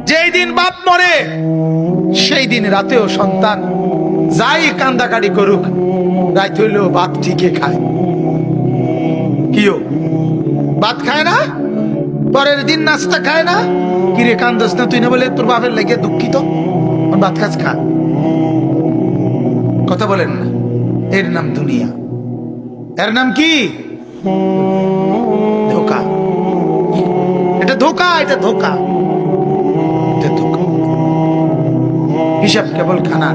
যেই দিন বাপ মরে সেই দিন রাতেও সন্তান যাই কান্দাকাটি করুক, রাত হইলেও ভাত ঠিকই খায়। কিও ভাত খায় না? পরের দিন নাস্তা খায় না? কিরে কান্দস না তুই? না বলে তোর বাপের লেগে দুঃখিত, ভাত খাস খা। কথা বলেন না। এর নাম দুনিয়া। এর নাম কি? ধোকা। এটা ধোকা, এটা ধোকা, এটা ধোকা। হিসাব কেবল খানা,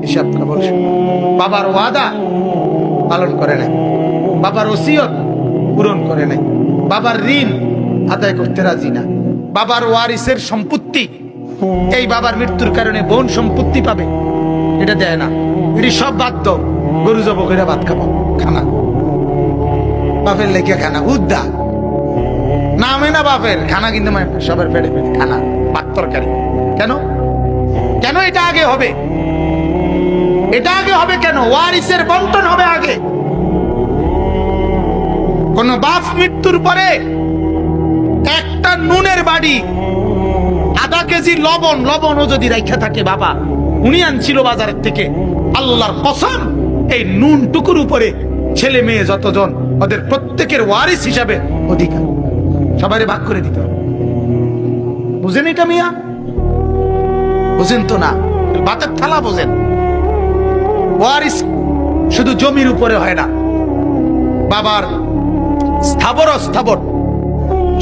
হিসাব কেবল বাবার ওয়াদা পালন করে নাই, বাবার ওসিয়ত পূরণ করে নাই, বাবার ঋণ আদায় করতে রাজি না, বাবার ওয়ারিসের সম্পত্তি, এই বাবার মৃত্যুর কারণে বোন সম্পত্তি পাবে, এটা দেয় না। এটি সব বাদ দাও, গরু জব করে ভাত খাবো, খানা বাপের লেগে খানা উদ্দা নামে না বাপের খানা, কিন্তু সবার পেটে পেটে খানা, ভাত তরকারি। কেন? কেন এটা আগে হবে? এটা আগে হবে কেন? ওয়ারিসের বন্টন হবে আগে। কোন বাপ মৃত্যুর পরে একটা নুনের বাড়ি, আধা কেজি লবণও যদি রাখা থাকে, বাবা উনি আনছিল বাজারের থেকে, আল্লাহর কসম এই নুন টুকুর উপরে ছেলে মেয়ে যতজন, ওদের প্রত্যেকের ওয়ারিস হিসাবে অধিকার, সবাই ভাগ করে দিতে হবে। বুঝেন এটা মিয়া? বুঝেন তো না, ভাতের থালা বোঝেন। ওয়ারিস শুধু জমির উপরে হয় না, বাবার স্থাবর অস্থাবর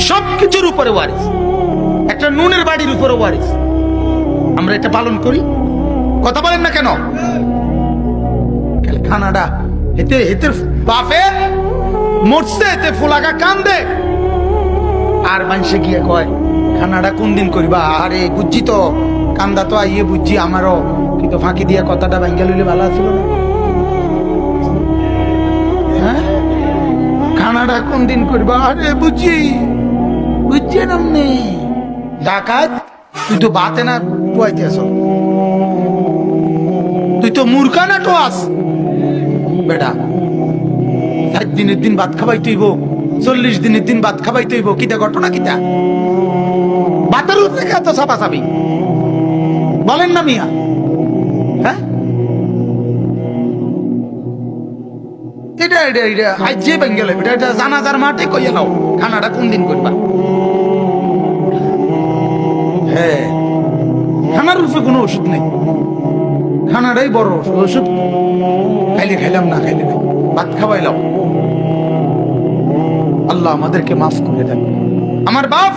সবকিছুর উপরে ওয়ারিস, একটা নুনের বাড়ির উপরে ওয়ারিস। আমরা এটা পালন করি, কথা বলেন না কেন? খানাটা হেতে হেতে বাপে মরছে, এতে ফুলাকা কান্দে, আর মানুষে গিয়ে কয় খানাটা কোন দিন করিবা? আরে বুঝছি তো, কান্দা তো আইয়ে বুঝছি আমারও, কিন্তু ফাঁকি দিয়ে কথাটা ভাঙ্গা লইলে ভালো ছিল না। হ্যাঁ, খানাটা কোন দিন করবা? আরে বুঝছি বুঝছি নামনে ডাকাত, তুই তো বাতে না টুয়াইতে আস, তুই তো মূর্খা না টোয়াস বেটা। 7 দিনের দিন ভাত খাবাই তুইব, 40 দিনের দিন ভাত খাবাই তুইব, কিটা ঘটনা কিটা? ভাতের উপরে এত ছাপা ছাপি বলেন না মিয়া? হ্যাঁ, এটা এটা এটা আজ যে বেঙ্গেল এটা এটা জানাজার মাঠে কইয়া নাও খানাটা কোন দিন করবা। হ্যাঁ, খানার রূপে কোনো ওষুধ নেই, খানাটাই বড় ওষুধ। খাইলে খাইলাম, না খাইলে না, ভাত খাওয়াইলাম। আল্লাহ আমাদেরকে মাফ করে দেন। আমার বাপ